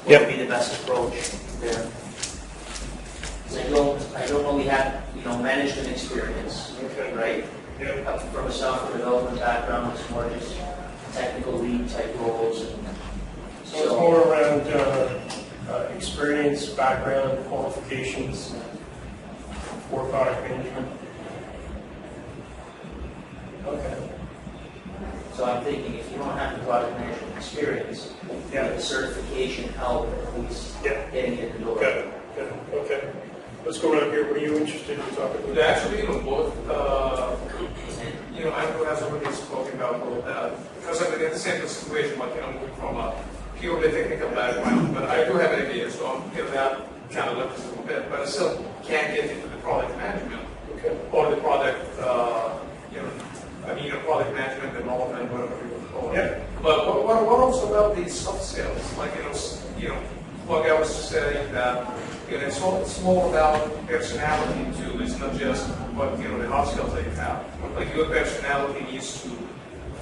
what would be the best approach there? 'Cause I don't know we have, management experience, Okay. right? Yeah. From a software development background, it's more just technical lead type roles. So it's more around experience, background, qualifications for product management. Okay. So I'm thinking if you don't have the product management experience, Yeah. the certification help at least Yeah. getting it in the door. Got it. Got it. Okay. Let's go right here. What are you interested in talking about? Actually, both, Andrew has already spoken about all of that. Because I'm in the same situation, but, moving from a purely technical background, but I do have ideas, so that kind of left us a little bit, but I still can't get into the product management Okay. or the product, product management, development, whatever you would call it. Yeah. But what also about these soft skills? Like, like I was just saying that, it's more about personality too. It's not just what, the hard skills that you have. Like your personality needs to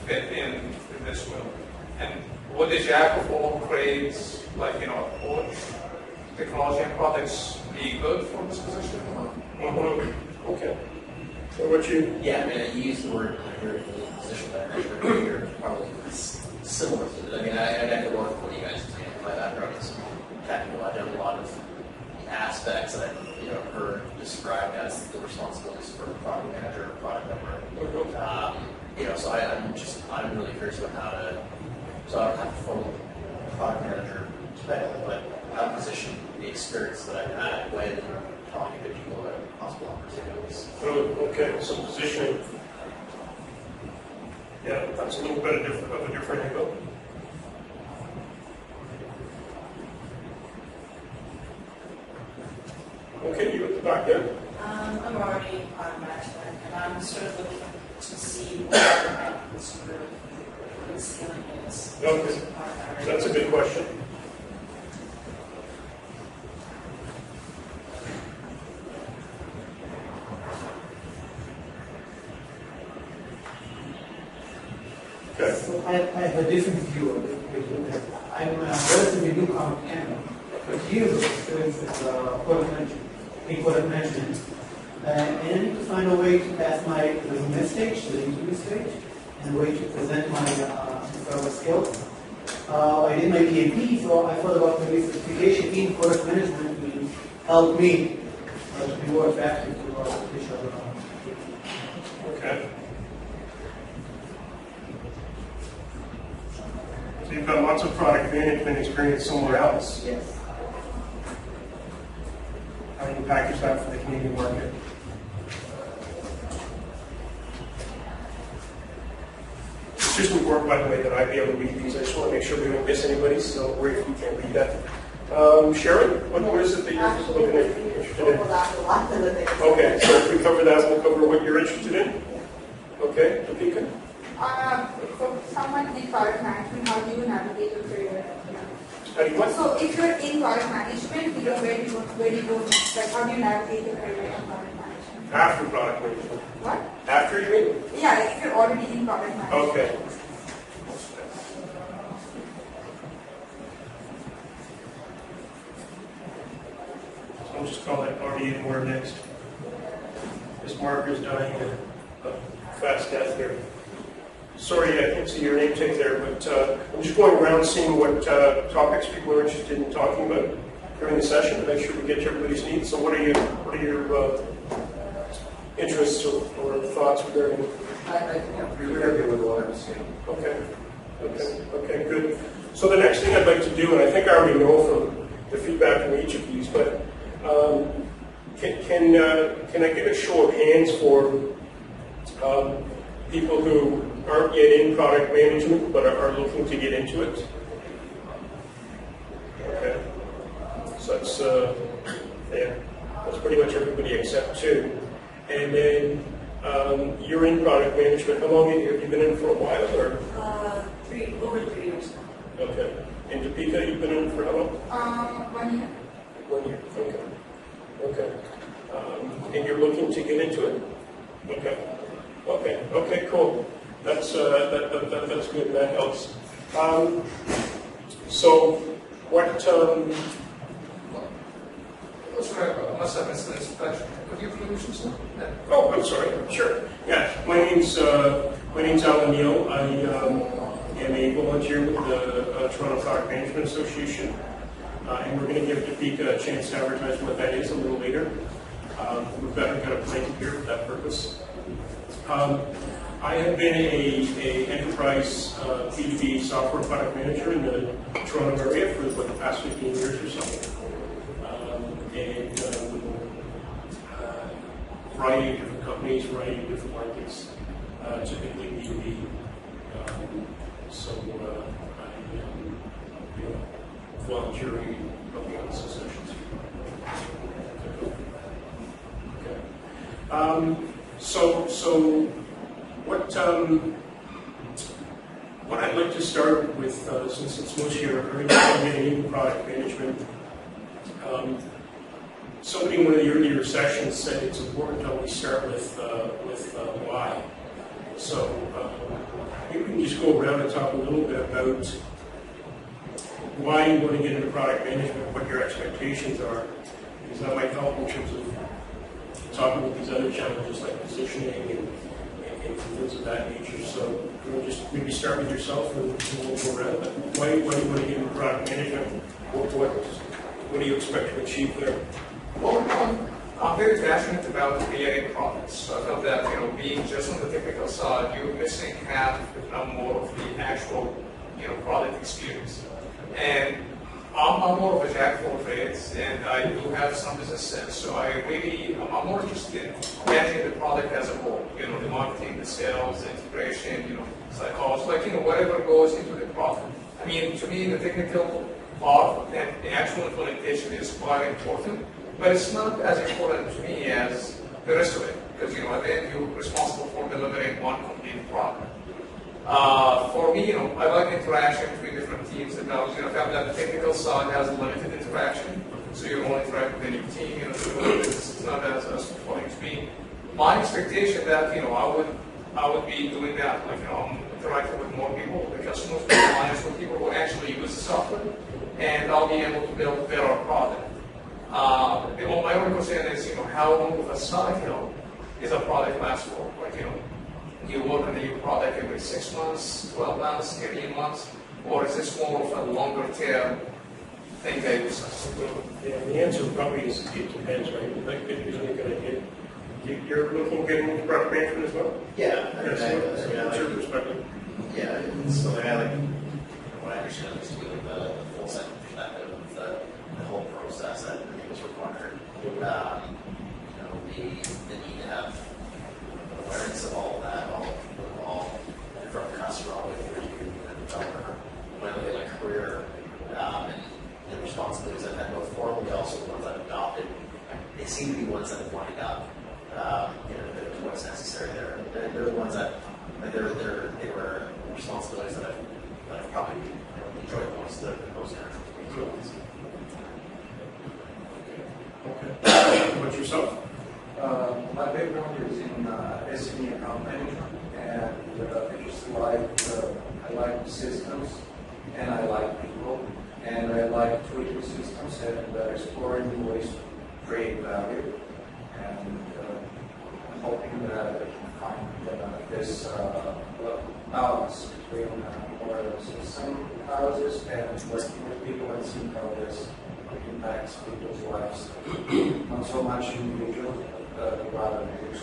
fit in this world. And would the jack of all trades, like, all technology and products be good for this position? Okay. So what you? Yeah, you use the word here in the position that I mentioned earlier, probably similar to it. I'd echo what you guys are saying. My background is technical. I've done a lot of aspects that I've heard described as the responsibilities for a product manager or product owner. So I'm really curious about how to. So I don't have a full product manager title, but how to position the experience that I've had when talking to people about possible opportunities. Okay. So positioning. Yeah, that's a little bit of a different angle. Okay, you at the back there. I'm already in product management, and I'm sort of looking to see where my sort of skilling is. Okay. That's a good question. Okay. So I have a different view of it. I'm relatively new on Canada, but years of experience with product management. And I need to find a way to pass my resume stage, the interview stage, and a way to present my skills. I did my PhD, so I thought about maybe certification in product management will help me to be more effective to official. Okay. So you've got lots of product management experience somewhere else. Yes. How do you package that for the Canadian market? It's just important, by the way, that I be able to read these. I just want to make sure we don't miss anybody, so don't worry if you can't read that. Sharon, what is it that you're looking at, interested in? Okay, so if we cover that, we'll cover what you're interested in. Okay, Topeka? For someone in product management, how do you navigate your career? How do you what? So if you're in product management, where do you go next? Like, how do you navigate your career in product management? After product management. What? After, you mean? Yeah, like if you're already in product management. Okay. So I'll just call that already in where next. This marker's dying a fast death here. Sorry, I can't see your name tag there, but I'm just going around seeing what topics people are interested in talking about during the session to make sure we get to everybody's needs. So what are your interests or thoughts regarding? I think I'm pretty happy with what I'm seeing. Okay, good. So the next thing I'd like to do, and I think I already know from the feedback from each of these, but can I get a show of hands for people who aren't yet in product management but are looking to get into it? Okay. So that's that's pretty much everybody except two. And then you're in product management. How long have you been in for a while, or? Over 3 years now. Okay. In Topeka, you've been in for how long? 1 year. 1 year. Okay. And you're looking to get into it? Okay. Cool. That's good. That helps. So What, Sorry, I must have missed this, but could you introduce yourself? oh, I'm sorry, sure. Yeah, my name's Alan Neal. I am a volunteer with the Toronto Product Management Association. And we're going to give Topeka a chance to advertise what that is a little later. We've got a blanket here for that purpose. I have been a enterprise B2B software product manager in the Toronto area for the past 15 years or so. Variety of different companies, variety of different markets, typically B2B. So I am volunteering helping out associations. Okay. So what I'd like to start with, since it's most here, are getting into product management. Somebody in one of the earlier sessions said it's important that we start with why. So maybe we can just go around and talk a little bit about why you want to get into product management, what your expectations are, because that might help in terms of talking with these other challenges like positioning and things of that nature. So we'll just maybe start with yourself and we'll go around. But why do you want to get into product management? What do you expect to achieve there? Well, I'm very passionate about creating products. So I felt that, being just on the technical side, you're missing half, if not more, of the actual, product experience. And I'm more of a jack of all trades, and I do have some business sense. So I'm more interested in managing the product as a whole. The marketing, the sales, the integration, psychology, whatever goes into the product. I mean, to me, the technical part and the actual implementation is quite important. But it's not as important to me as the rest of it, because at the end you're responsible for delivering one complete product. For me, I like interaction between different teams, and I found that the technical side has limited interaction, so you only interact with your team. It's not as fulfilling to me. My expectation that I would be doing that, I'm interacting with more people, the customers, the clients, with people who actually use the software, and I'll be able to build a better product. My only concern is, how long of a cycle is a product last for? You work on a new product every 6 months, 12 months, 18 months, or is this more of a longer term thing that you Yeah, the answer probably is it depends, right? Like, you're looking at getting into product management as well? Yeah, What's your perspective? Yeah, so what I understand is to be the full cycle perspective of the whole process that is required. The need to have awareness of all of that, all from the customer all the way through to the developer, when they like career and responsibilities I've had both formally, also the ones I've adopted. They seem to be ones that have lined up. What's necessary there. They're the ones that they were responsibilities that I've probably enjoyed the most. The most interesting. Okay. What's yourself? My background is in SME account management, and I like systems, and I like people, and I like tweaking systems and exploring new ways to create value, and hoping that I can find this balance between more system houses and working with people and seeing how this impacts people's lives. Not so much individuals, but rather groups.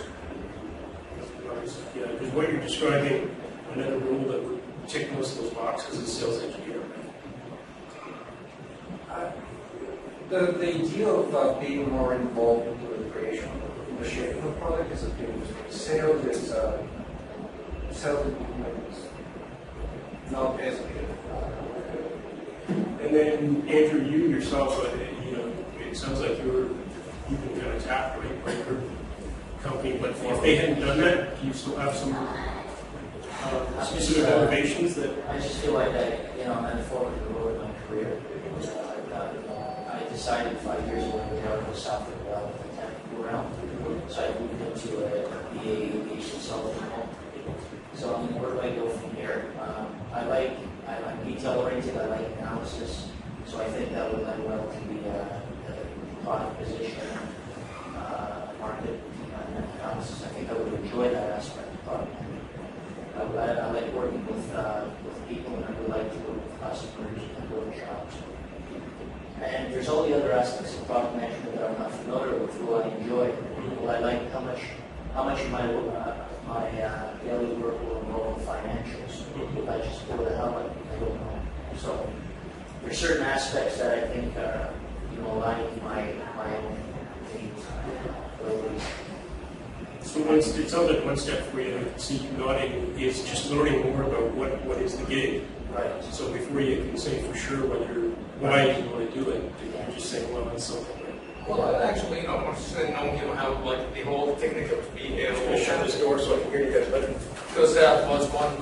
Yeah, because what you're describing, another role that would tick most of those boxes is sales engineer. The idea of being more involved into the creation, in the shaping of the product is appealing to me. Sales is not as good. And then Andrew, you yourself, it sounds like you've been kind of tapped, right, by your company. But if they hadn't done that, do you still have some specific motivations that? I just feel like I'm at the fork of the road in my career. I decided 5 years ago to get out of the software development technical realm. So I moved into a BA aviation software role. So where do I go from here? I like detail oriented. I like analysis. So I think there's all the other aspects of product management that I'm not familiar with, who I enjoy, who I like, how much of my daily work will involve financials. If I just go to helmet, I don't know. So there's certain aspects that I think are, aligning with my own needs, abilities. So it sounds like one step for you to see you nodding is just learning more about what is the gig. Right. So before you can say for sure why you want to do it, you're just saying, well, it's something. Well, actually, I'm interested in knowing, how like the whole technical to be I'm going to shut this door so I can hear you guys better. because that was one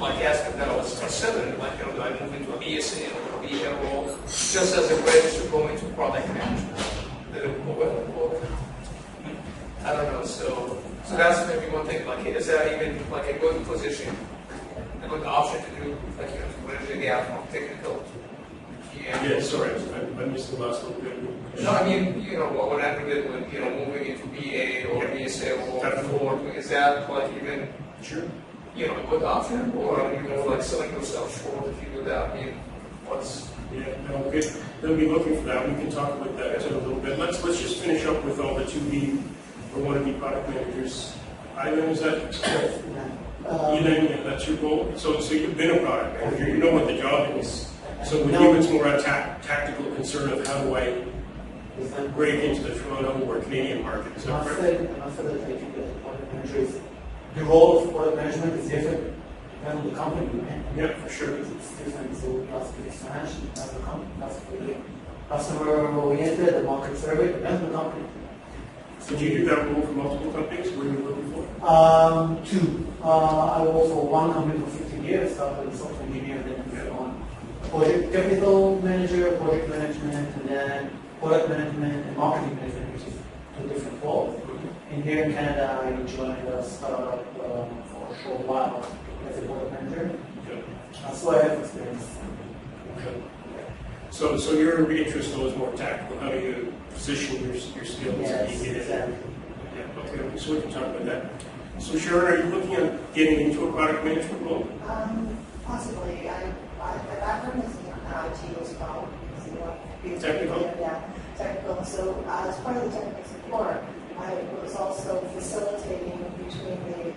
like aspect that I was considering, like, do I move into a BSc or a BA role just as a bridge to go into product management? I don't know. So that's maybe one thing. Like, is that even like a good position, a good option to do, like, to bridge the gap from technical to GM? Yeah, sorry, I missed the last little bit. No, I mean, what I did with, moving into BA or BSA or is that like even, Sure. A good option, or are you like selling yourself short if you do that? I mean, what's Yeah, no, good. They'll be looking for that. We can talk about that in a little bit. Let's just finish up with all the 2B or wanna-be product managers. Ivan, is that? Elaine, yeah, that's your goal. So you've been a product manager. You know what the job is. So with you, it's more a tactical concern of how do I break into the Toronto or Canadian market. Is that correct? I feel that I think that product managers, the role of product management is different depending on the company, right? Yeah, for sure. It's different, so it has to be expansion, it has to come, it has to be customer oriented, the market survey, depends on the company. So do you do that role for multiple companies? Where you working for? Two. I worked for one company for 15 years, started as a software engineer, then moved on project technical manager, project management, and then product management and marketing management, which is two different roles. And here in Canada, I joined a startup for a short while as a product manager. Yeah. That's why I have experience. Okay. So your interest though is more tactical. How do you position your skills? Yes, and you get it? exactly. Yeah. Okay. So we can talk about that. So Sharon, are you looking at getting into a product management role? Possibly. My background is in IT as well. Technical? Yeah, technical. So as part of the technical support, I was also facilitating between the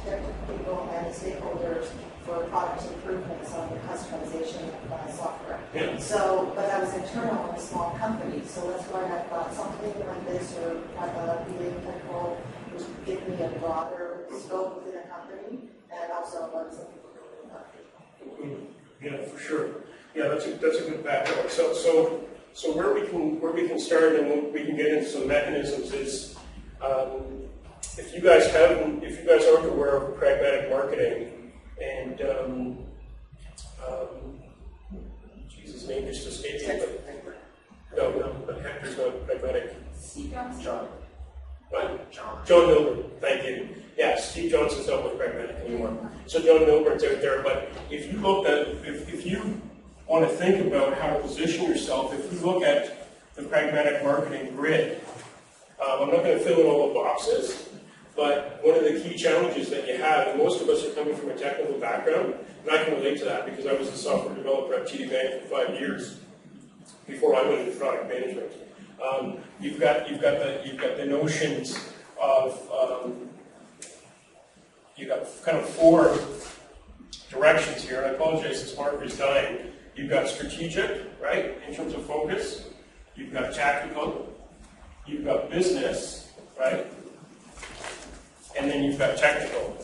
technical people and the stakeholders for product improvements on the customization of software. Yeah. So, but I was internal in a small company, so that's why I thought something like this or like a BA technical would give me a broader scope within a company and also learn some people in the company. Yeah, for sure. Yeah, that's a good background. So where we can start and we can get into some mechanisms is if you guys aren't aware of pragmatic marketing and Jesus' name just escaped me. But Hector's not pragmatic. Steve Johnson. John. What? John Milburn. Thank you. Yeah, Steve Johnson's not with pragmatic anymore. So John Milburn's out there. But if you look at, if you want to think about how to position yourself, if you look at the pragmatic marketing grid, I'm not going to fill in all the boxes, but one of the key challenges that you have, and most of us are coming from a technical background, and I can relate to that because I was a software developer at TD Bank for 5 years before I went into product management. You've got the notions of you've got kind of four directions here. And I apologize, this marker is dying. You've got strategic, right, in terms of focus. You've got tactical. You've got business, right, and then you've got technical.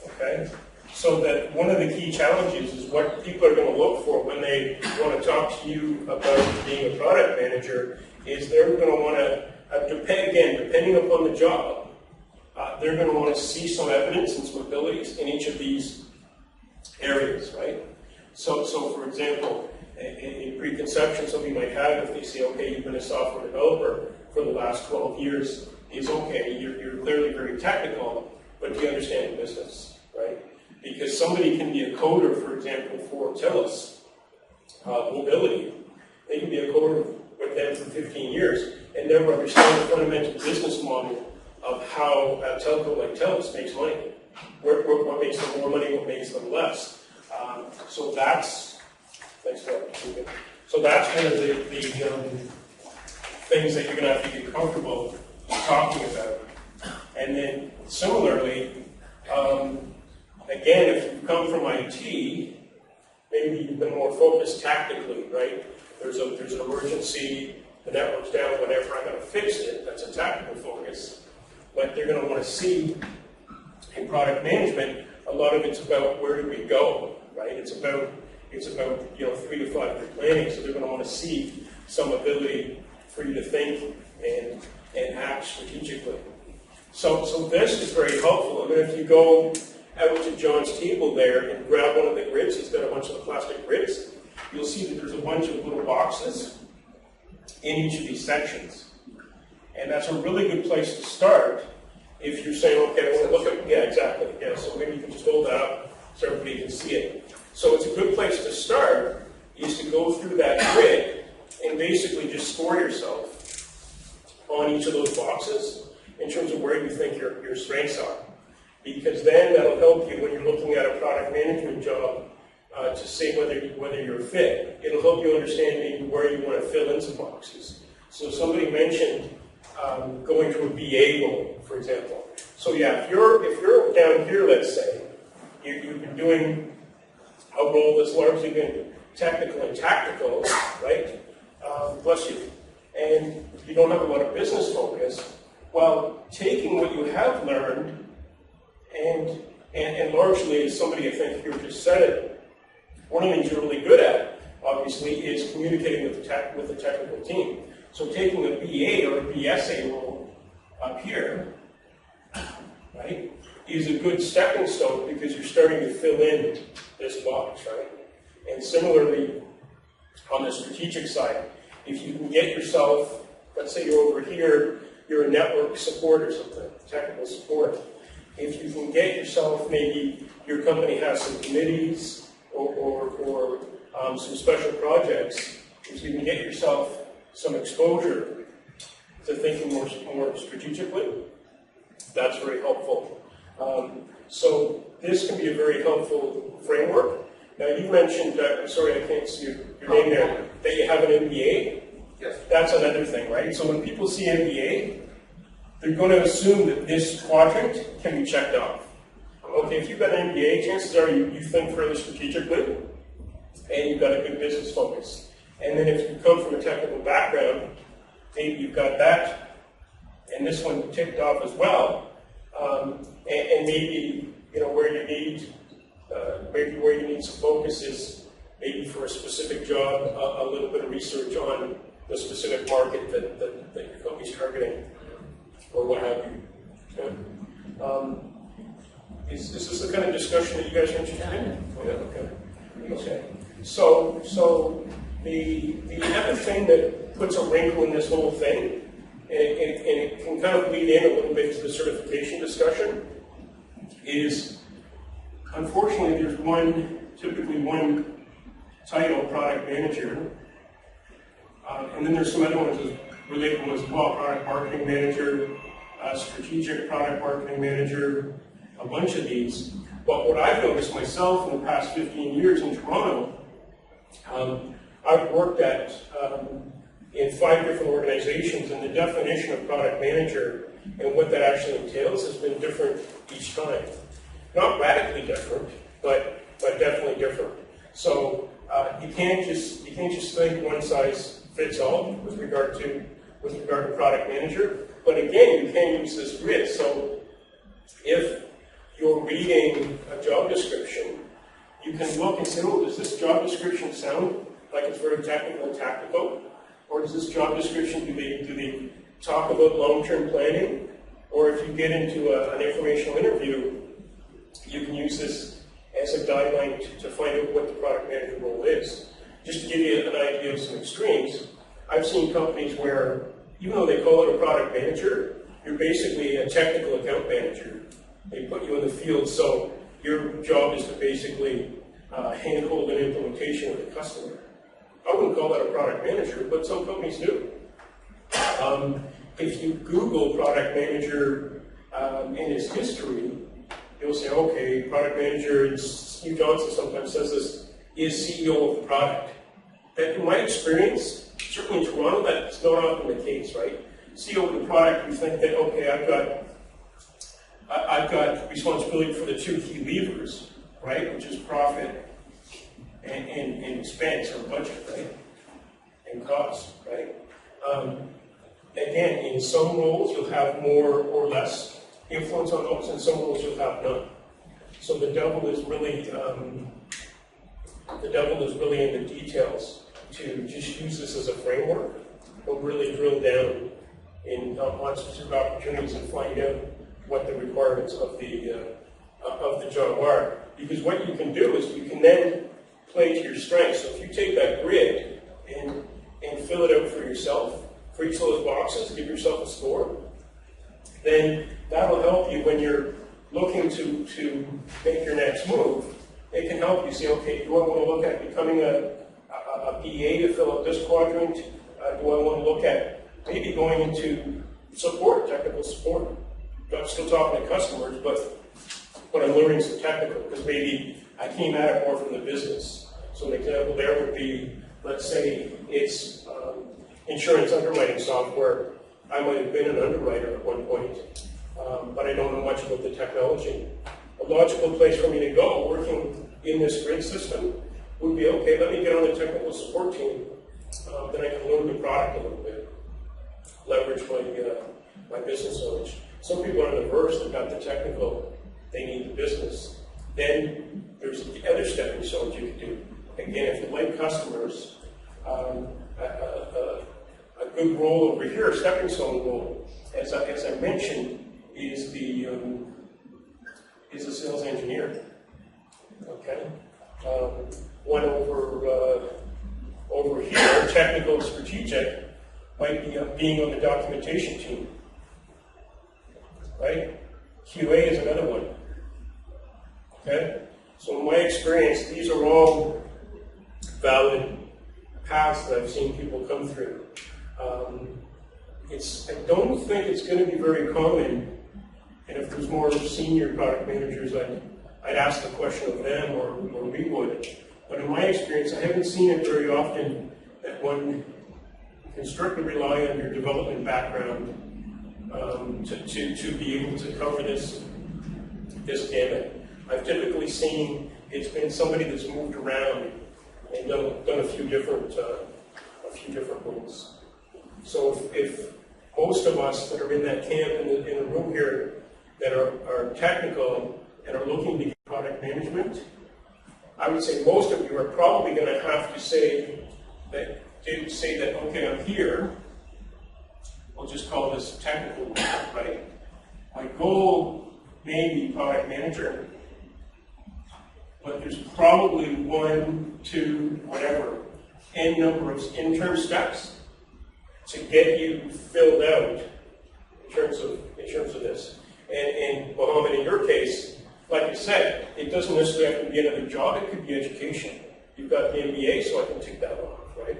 Okay. So that one of the key challenges is what people are going to look for when they want to talk to you about being a product manager is they're going to want to, depending upon the job, they're going to want to see some evidence and some abilities in each of these areas, right? So for example, in preconception, somebody might have if they say, okay, you've been a software developer for the last 12 years, is okay, you're clearly very technical, but do you understand the business, right? Because somebody can be a coder, for example, for TELUS Mobility. They can be a coder with them for 15 years and never understand the fundamental business model of how a telco like TELUS makes money. What makes them more money, what makes them less. So So that's one of the things that you're going to have to get comfortable talking about. And then similarly, again, if you come from IT, maybe you've been more focused tactically, right? There's an emergency, the network's down, whatever, I'm going to fix it. That's a tactical focus. But they're going to want to see in product management, a lot of it's about where do we go, right? It's about 3 to 5 year planning, so they're going to want to see some ability for you to think and act strategically. So this is very helpful. I mean, if you go out to John's table there and grab one of the grids, he's got a bunch of the plastic grids, you'll see that there's a bunch of little boxes in each of these sections. And that's a really good place to start if you're saying, okay, I want to look at, yeah, exactly, yeah, so maybe you can just hold that up so everybody can see it. So it's a good place to start, is to go through that grid and basically just score yourself on each of those boxes in terms of where you think your strengths are. Because then that'll help you when you're looking at a product management job to say whether you're a fit. It'll help you understand maybe where you want to fill in some boxes. So somebody mentioned going to a BA role, for example. So yeah, if you're down here, let's say, you've been doing a role that's largely been technical and tactical, right? Bless you. And you don't have a lot of business focus. Well, taking what you have learned and largely, as somebody I think here just said it, one of the things you're really good at, obviously, is communicating with the technical team. So taking a BA or a BSA role up here, right, is a good stepping stone because you're starting to fill in this box, right? And similarly, on the strategic side, if you can get yourself, let's say you're over here, you're a network support or something, technical support. If you can get yourself, maybe your company has some committees or some special projects, if you can get yourself some exposure to thinking more strategically, that's very helpful. So this can be a very helpful framework. Now you mentioned, I'm sorry I can't see your name there, that you have an MBA. Yes. That's another thing, right? So when people see MBA, they're going to assume that this quadrant can be checked off. Okay, if you've got an MBA, chances are you think fairly strategically, and you've got a good business focus. And then if you come from a technical background, maybe you've got that, and this one ticked off as well, and maybe where you need some focus is maybe for a specific job, a little bit of research on the specific market that your company's targeting, or what have you. Okay. Is this the kind of discussion that you guys are interested in? Yeah, okay. So the other thing that puts a wrinkle in this whole thing, and it can kind of lead in a little bit to the certification discussion, is unfortunately there's typically one title, product manager, and then there's some other ones related ones as well, product marketing manager, strategic product marketing manager, a bunch of these. But what I've noticed myself in the past 15 years in Toronto, I've worked in 5 different organizations, and the definition of product manager and what that actually entails has been different each time. Not radically different, but definitely different. So you can't just think one size fits all with regard to product manager. But again, you can use this grid. So if you're reading a job description, you can look and say, oh, does this job description sound like it's very technical and tactical? Or does this job description, do they talk about long-term planning? Or if you get into an informational interview, you can use this as a guideline to find out what the product manager role is. Just to give you an idea of some extremes, I've seen companies where, even though they call it a product manager, you're basically a technical account manager. They put you in the field, so your job is to basically handhold an implementation with the customer. I wouldn't call that a product manager, but some companies do. If you Google product manager and its history, you'll say, okay, product manager, Steve Johnson sometimes says this, is CEO of the product. that in my experience, certainly in Toronto, that's not often the case, right? See over the product, you think that, okay, I've got responsibility for the two key levers, right? Which is profit and expense or budget, right? And cost, right? Again, in some roles, you'll have more or less influence on those, and some roles you'll have none. So the devil is really in the details. To just use this as a framework, but really drill down on specific opportunities and find out what the requirements of the job are. Because what you can do is you can then play to your strengths. So if you take that grid and fill it out for yourself, for each of those boxes, give yourself a score, then that'll help you when you're looking to make your next move. It can help you say, okay, do I want to look at becoming a PA to fill out this quadrant? Do I want to look at maybe going into support, technical support? I'm still talking to customers, but I'm learning some technical, because maybe I came at it more from the business. So an example there would be, let's say it's insurance underwriting software. I might have been an underwriter at one point, but I don't know much about the technology. A logical place for me to go, working in this grid system, would be, okay, let me get on the technical support team, then I can learn the product a little bit, leverage my business knowledge. Some people are diverse, they've got the technical, they need the business. Then there's the other stepping stones you can do. Again, if you like customers, a good role over here, a stepping stone role, as I mentioned, is a sales engineer. Okay, one over here, technical and strategic, might be being on the documentation team. Right? QA is another one. Okay? So in my experience, these are all valid paths that I've seen people come through. I don't think it's going to be very common, and if there's more senior product managers, I'd ask the question of them, or we would. But in my experience, I haven't seen it very often that one can strictly rely on your development background to be able to cover this gamut. I've typically seen it's been somebody that's moved around and done a few different roles. So if most of us that are in that camp in the room here that are technical and are looking to get product management, I would say most of you are probably going to have to say that, okay, I'm here. We'll just call this technical, right? My goal may be product manager, but there's probably 1, 2, whatever, n number of interim steps to get you filled out in terms of this. And Mohammed, in your case, like you said, it doesn't necessarily have to be another job, it could be education. You've got the MBA, so I can tick that off, right?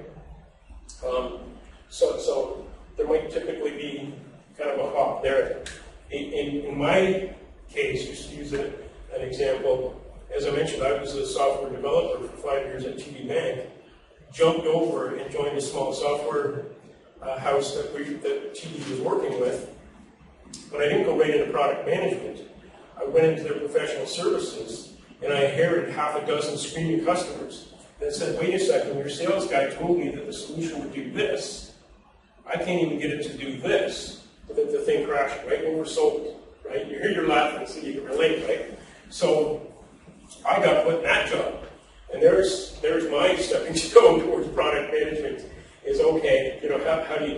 So there might typically be kind of a hop there. In my case, just to use an example, as I mentioned, I was a software developer for 5 years at TD Bank, jumped over and joined a small software house that TD was working with, but I didn't go right into product management. I went into their professional services, and I inherited half a dozen screaming customers that said, wait a second, your sales guy told me that the solution would do this. I can't even get it to do this, but the thing crashed, right? Oversold, right? You're laughing, so you can relate, right? So I got put in that job, and there's my stepping stone towards product management. Is okay, how do you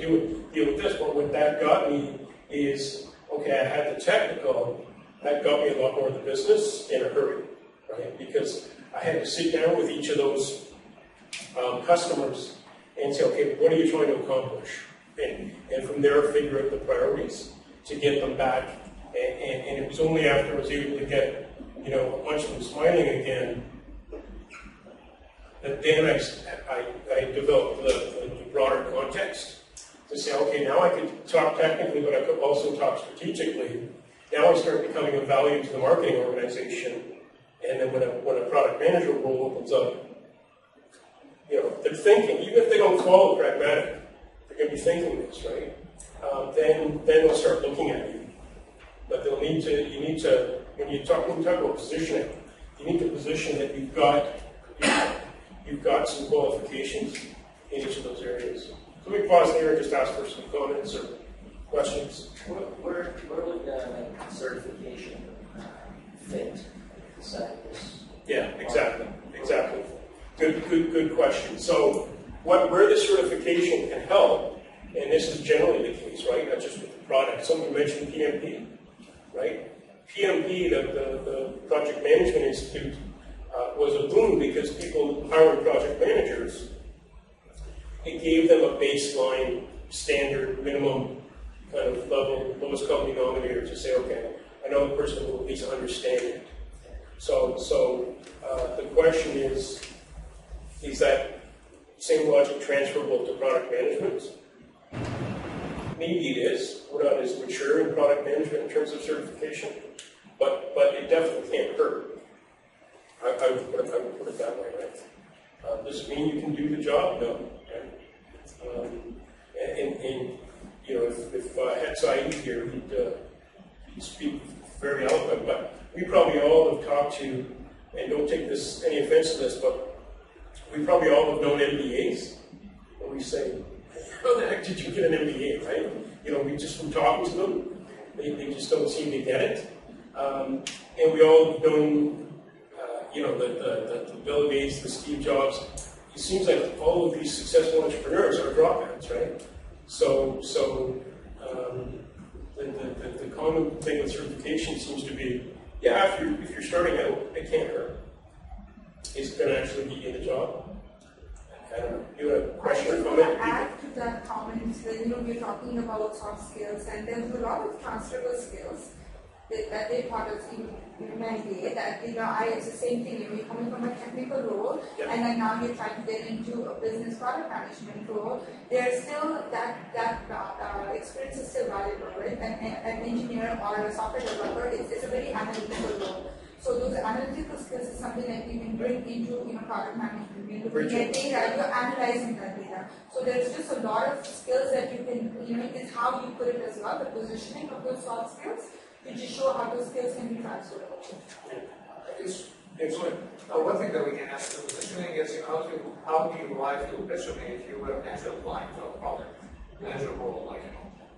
deal with this? But what that got me is, okay, I had the technical, that got me a lot more of the business in a hurry, right? Because I had to sit down with each of those customers and say, okay, what are you trying to accomplish? And from there, figure out the priorities to get them back. And it was only after I was able to get, a bunch of them smiling again, that then I developed the broader context to say, okay, now I could talk technically, but I could also talk strategically. Now I start becoming of value to the marketing organization, and then when a product manager role opens up, they're thinking, even if they don't follow pragmatic, they're going to be thinking this, right? Then they'll start looking at you. But you need to, when you talk about positioning, you need to position that you've got some qualifications in each of those areas. So let me pause there and just ask for some comments or questions. Where would certification fit inside this? Yeah, exactly. Good question. So where the certification can help, and this is generally the case, right? Not just with the product. Someone mentioned PMP, right? PMP, the Project Management Institute, was a boom because people hiring project managers, it gave them a baseline, standard, minimum kind of level, lowest common denominator to say, okay, I know the person will at least understand it. So the question is that same logic transferable to product management? Maybe it is. We're not as mature in product management in terms of certification, but it definitely can't hurt. I would put it that way, right? Does it mean you can do the job? No. Right? And you know, if Head Saeed here, he'd speak very eloquent, but we probably all have talked to, and don't take this any offense to this, but we probably all have known MBAs, and we say, how the heck did you get an MBA, right? You know, from talking to them, they just don't seem to get it. And we all have known, you know, the Bill Gates, the Steve Jobs. It seems like all of these successful entrepreneurs are dropouts, right? So the common thing with certification seems to be, yeah, if you're starting out, it can't hurt. Is it going to actually get you the job? I don't know. You have a question or comment? I just want to add to that comment when we're talking about soft skills, and there's a lot of transferable skills that they taught us in MBA. That it's the same thing. You're coming from a technical role, and then now you're trying to get into a business product management role. There's still that experience is still valuable, right? An engineer or a software developer, it's a very analytical role. So those analytical skills is something that you can bring into product management. You're looking at data, you're analyzing that data. So there's just a lot of skills that you can, it's how you put it as well, the positioning of those soft skills, to just show how those skills can be transferable. One thing that we can ask the positioning is how do you write your resume if you were actually applying for a product manager role? Like,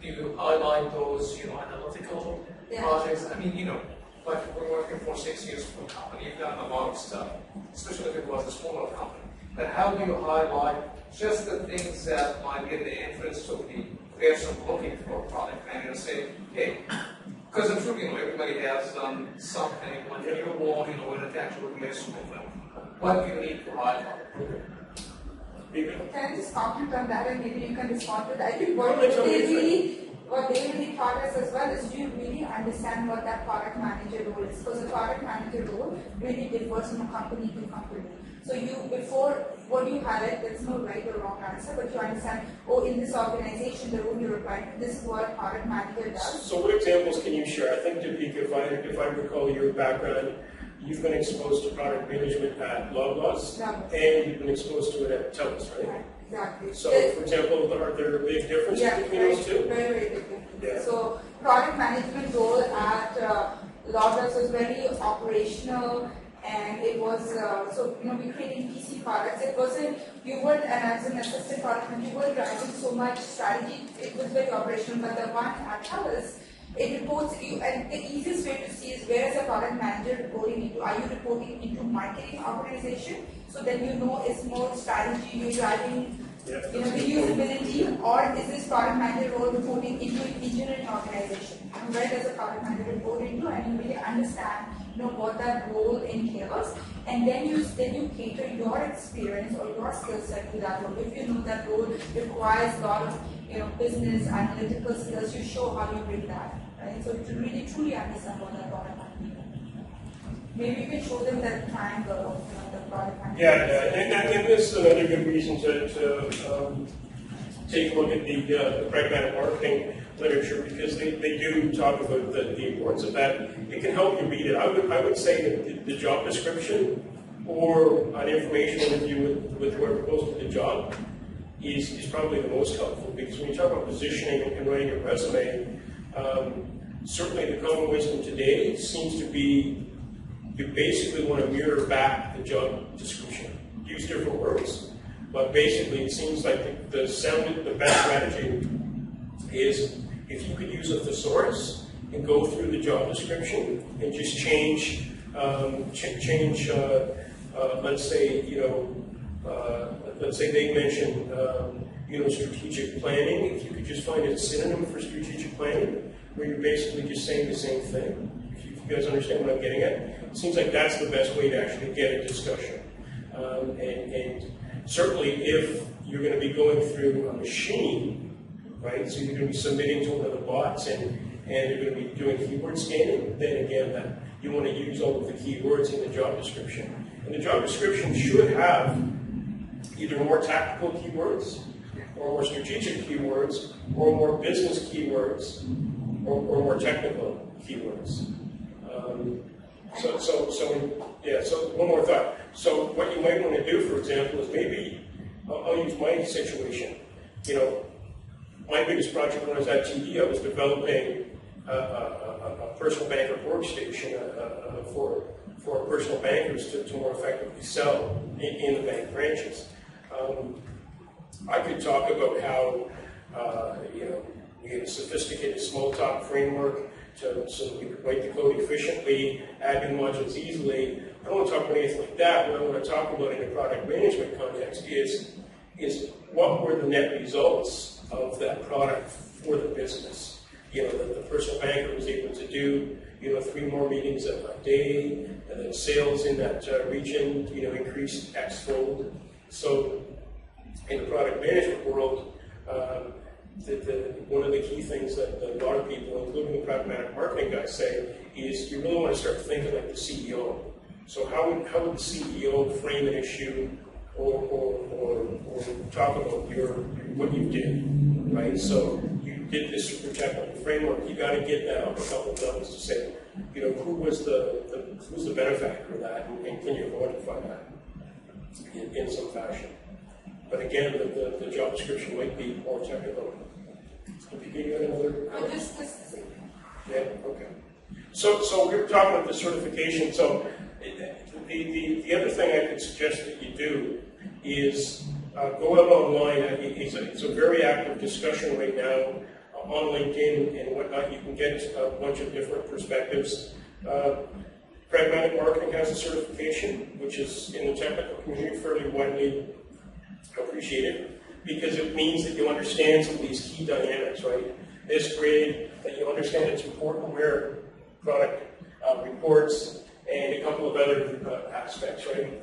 do you highlight those analytical projects? I mean, like we're working for 6 years for a company, you've done a lot of stuff, especially if it was a smaller company. But how do you highlight just the things that might get the interest of the person looking for a product manager? Say, hey, because I'm sure everybody has done something when you're born, when it actually relates to them. What do you need to highlight? Can I just comment on that, and maybe you can respond to that? I think what they really taught us as well is, do you really understand what that product manager role is? Because the product manager role really differs from company to company. So what you highlight, there's no right or wrong answer, but you understand, in this organization, the role you're applying, this is what a product manager does. So what examples can you share? I think, Deepika, if I recall your background, you've been exposed to product management at Loblaws, and you've been exposed to it at TELUS, right? Exactly. So, for example, are there big differences between those two? Very, very big differences. So, product management role at Loblaws was very operational, and it was, we creating PC products. It wasn't, you weren't, as an assistant product manager, you weren't driving so much strategy. It was very operational, but the one at TELUS, it reports you, and the easiest way to see is where is a product manager reporting into? Are you reporting into marketing organization? So then it's more strategy, you're driving the usability, or is this product manager role reporting into an engineering organization? Where does a product manager report into? And you really understand what that role entails, and then you cater your experience or your skill set to that role. If you know that role requires a lot of business analytical skills, you show how you bring that, right? So to really truly understand what that product manager is. Maybe you can show them that triangle of the product manager. And this is another good reason to take a look at the pragmatic marketing literature, because they do talk about the importance of that. It can help you read it. I would say that the job description or an information interview with whoever posted the job is probably the most helpful, because when you talk about positioning and writing a resume, certainly the common wisdom today seems to be you basically want to mirror back the job description. Use different words, but basically it seems like the best strategy is if you could use a thesaurus and go through the job description and just change, let's say they mention, strategic planning. If you could just find a synonym for strategic planning, where you're basically just saying the same thing. If you guys understand what I'm getting at, it seems like that's the best way to actually get a discussion. And certainly, if you're going to be going through a machine, right? So you're going to be submitting to one of the bots, and you're going to be doing keyword scanning. Then again, that you want to use all of the keywords in the job description. And the job description should have either more tactical keywords, or more strategic keywords, or more business keywords, or more technical keywords. So one more thought. So what you might want to do, for example, is maybe, I'll use my situation. My biggest project when I was at TD, I was developing a personal banker workstation for personal bankers to more effectively sell in the bank branches. I could talk about how we had a sophisticated small talk framework so that we could write the code efficiently, add new modules easily. I don't want to talk about anything like that. What I want to talk about in a product management context is what were the net results of that product for the business. The personal banker was able to do 3 more meetings a day, and then sales in that region increased X-fold. So in the product management world, one of the key things that a lot of people, including the pragmatic marketing guys, say is you really want to start thinking like the CEO. So how would the CEO frame an issue or talk about what you did, right? So you did this super technical framework. You got to get that up a couple of levels to say, who's the benefactor of that, and can you quantify that in some fashion? But again, the job description might be more technical. If you gave another. Yeah. Okay. So we were talking about the certification. So the other thing I could suggest that you do is go out online. It's a very active discussion right now on LinkedIn and whatnot. You can get a bunch of different perspectives. Pragmatic Marketing has a certification, which is in the technical community fairly widely appreciated, because it means that you understand some of these key dynamics, right? This grade, that you understand it's important where product reports, and a couple of other aspects, right?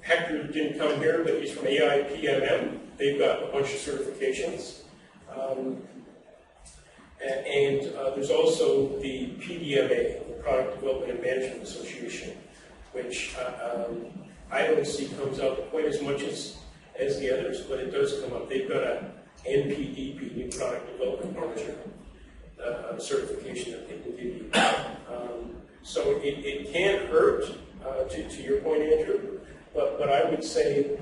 Hector didn't come here, but he's from AIPMM. They've got a bunch of certifications. And there's also the PDMA, the Product Development and Management Association, which I don't see comes up quite as much as the others, but it does come up. They've got a NPDP, New Product Development Manager, certification that they can give you. So it can't hurt, to your point, Andrew, but I would say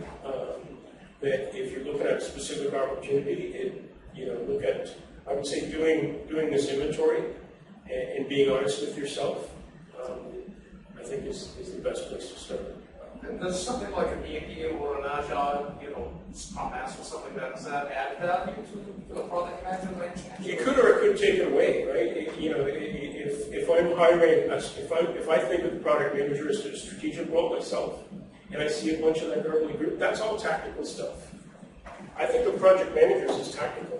that if you're looking at a specific opportunity, I would say doing this inventory and being honest with yourself, I think is the best place to start. And does something like a BNP or an Agile, Scrum Master or something does that add value to the product management? It could, or it could take it away, right? If I'm hiring, if I think of the product manager as a strategic role myself, and I see a bunch of that early group, that's all tactical stuff. I think of project managers as tactical.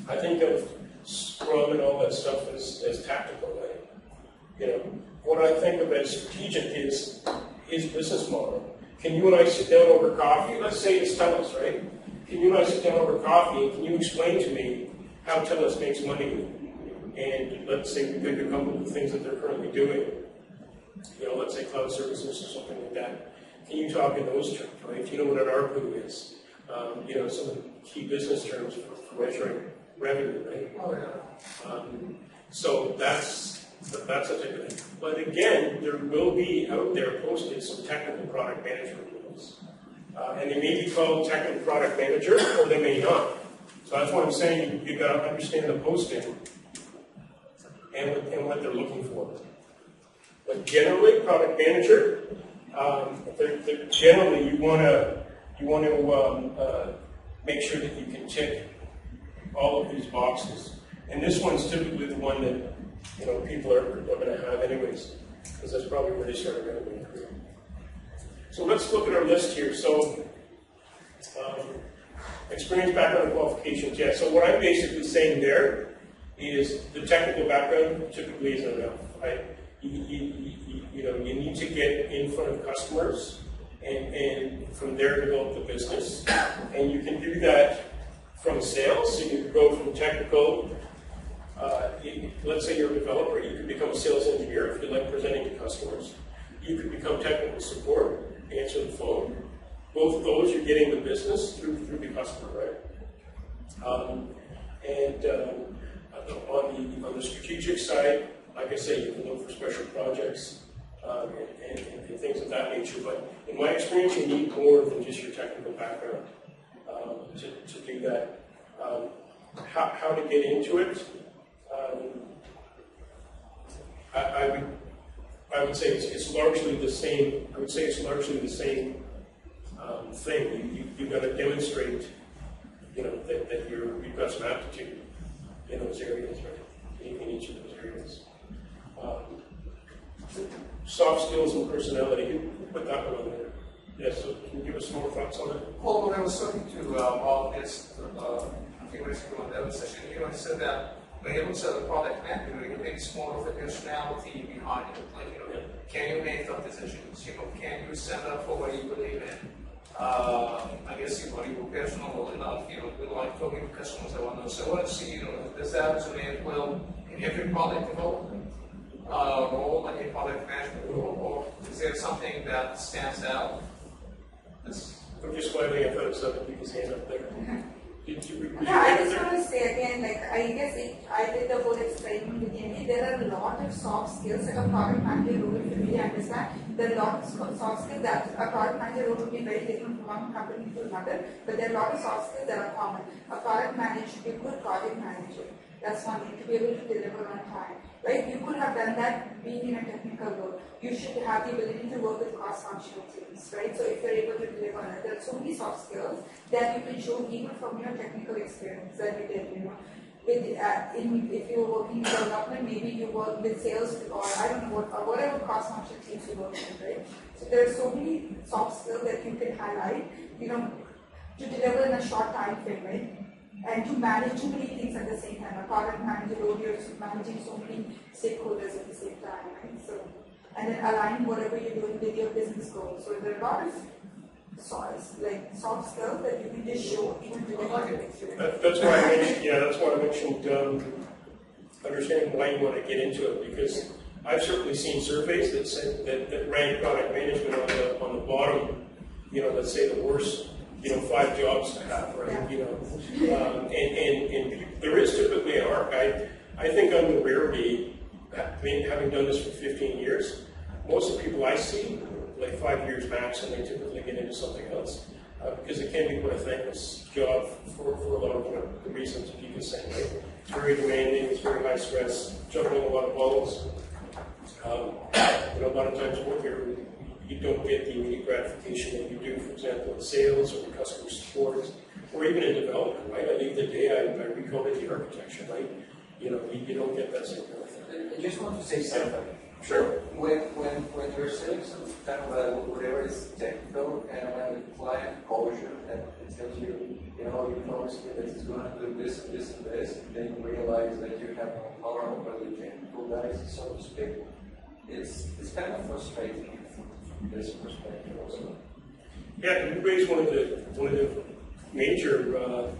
I think of Scrum and all that stuff as tactical, right? What I think of as strategic is business model. Can you and I sit down over coffee? Let's say it's TELUS, right? Can you and I sit down over coffee and can you explain to me how TELUS makes money? And let's say we pick a couple of the things that they're currently doing. Let's say cloud services or something like that. Can you talk in those terms, right? Do you know what an ARPU is? Some of the key business terms for measuring revenue, right? Oh, yeah. So that's But that's a type of thing. But again, there will be out there posted some technical product management roles. And they may be called technical product manager, or they may not. So that's why I'm saying you've got to understand the posting and what they're looking for. But generally, product manager, generally you want to make sure that you can tick all of these boxes. And this one's typically the one that people are going to have anyways, because that's probably where they started out in their career. So let's look at our list here. So experience, background, and qualifications. Yeah. So what I'm basically saying there is the technical background typically isn't enough. You need to get in front of customers and from there develop the business. And you can do that from sales. So you can go from technical. Let's say you're a developer, you could become a sales engineer if you like presenting to customers. You could become technical support, answer the phone. Both of those, you're getting the business through the customer, right? On the strategic side, like I say, you can look for special projects and things of that nature. But in my experience, you need more than just your technical background to do that. How to get into it? I would say it's largely the same. I would say it's largely the same thing. You've got to demonstrate, that you've got some aptitude in those areas, right? In each of those areas. Soft skills and personality. You put that one on there. Yes. So can you give us some more thoughts on that? Well, when I was talking to all this a few minutes ago in the other session, I said that when you look at the product manager, you think it's more of a personality behind it. Like, can you make tough decisions? Can you stand up for what you believe in? I guess you're personal enough. We like talking to customers that want to know. So I want to see, does that resonate well in every product development role, like a product management role, or is there something that stands out? I'm just smiling. I thought it was something his hand up there. I just want to say again, I guess I did the whole experiment again. There are a lot of soft skills that a product manager role, if you really understand. There are a lot of soft skills that a product manager role would be very different from one company to another, but there are a lot of soft skills that are common. A product manager should be a good project manager. That's one thing, to be able to deliver on time. Right? You could have done that being in a technical role. You should have the ability to work with cross-functional teams, right? So if you're able to deliver on it, there are so many soft skills that you can show even from your technical experience that you did, if you were working in development, maybe you work with sales or I don't know, whatever cross-functional teams you work with, right? So there are so many soft skills that you can highlight, to deliver in a short time frame, right? And to manage too many things at the same time. A product manager role, you're managing so many stakeholders at the same time, right? So, and then align whatever you're doing with your business goals. So there are a lot of soft skills that you can just show even to the experience. That's why I mentioned understanding why you want to get into it, because I've certainly seen surveys that said that rank product management on the bottom. Let's say the worst. 5 jobs to have, right? And there is typically an arc. I think on the rarity, having done this for 15 years, most of the people I see, like 5 years max, and they typically get into something else. Because it can be quite a thankless job for a lot of the reasons that you can say, right? It's very demanding, it's very high stress, juggling a lot of balls. A lot of times you don't get the immediate gratification that you do, for example, in sales or in customer support, or even in development, right? At the end of the day, I recoded the architecture, right? You don't get that same kind of thing. I just want to say something. Sure. When you're selling some kind of whatever is technical, and when the client calls you and tells you, you promised me that it's going to do this and this and this, and then you realize that you have no power over the technical guys, so to speak, it's kind of frustrating. This perspective also. Yeah, you raised one of the major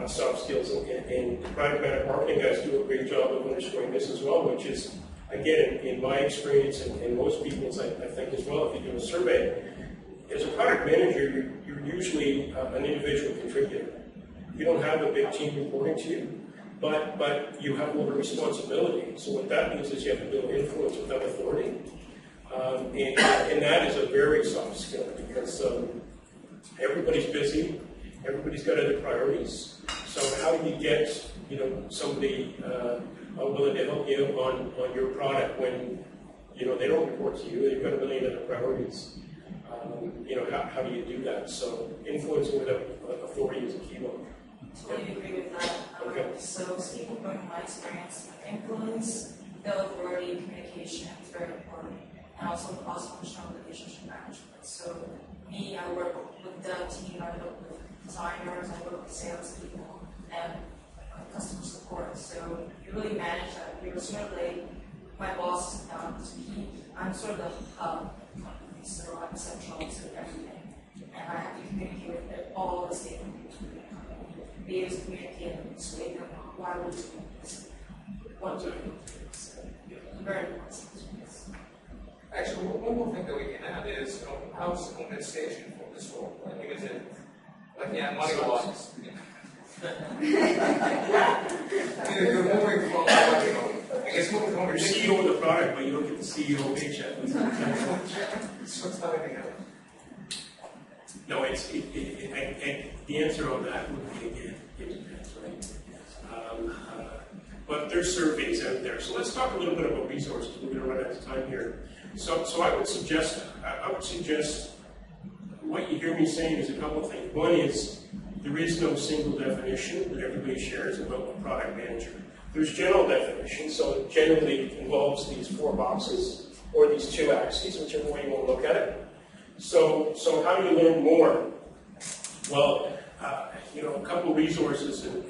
soft skills, and product marketing guys do a great job of underscoring this as well, which is, again, in my experience and most people's, I think as well, if you do a survey, as a product manager, you're usually an individual contributor. You don't have a big team reporting to you. but you have more responsibility. So what that means is you have to build influence without authority. And that is a very soft skill because everybody's busy, everybody's got other priorities. So how do you get somebody willing to help you on your product when they don't report to you, they've got a million other priorities? How do you do that? So influence without authority is a key one. Totally agree with that. Okay. So speaking from my experience, influence, the authority, communication is very important, and also cross-functional relationship management. So me, I work with the team, I work with designers, I work with salespeople, and customer support. So you really manage that. You're sort of like my boss. I'm sort of the hub company, so I'm central to everything, and I have to communicate with all the stakeholders within the company. Be able to communicate and persuade them why we're doing this, what we're doing. So very important. Actually, one more thing that we can add is, how's the compensation for this role? Like, is it, money-wise? You're moving from, I guess moving from... You're CEO of the product, but you don't get the CEO paycheck. So it's not anything else. No, and the answer on that would be, again, it depends, right? But there's surveys out there. So let's talk a little bit about resources. We're going to run out of time here. So I would suggest what you hear me saying is a couple of things. One is there is no single definition that everybody shares about a product manager. There's general definitions, so it generally involves these 4 boxes or these 2 axes, whichever way you want to look at it. So how do you learn more? Well, a couple of resources, and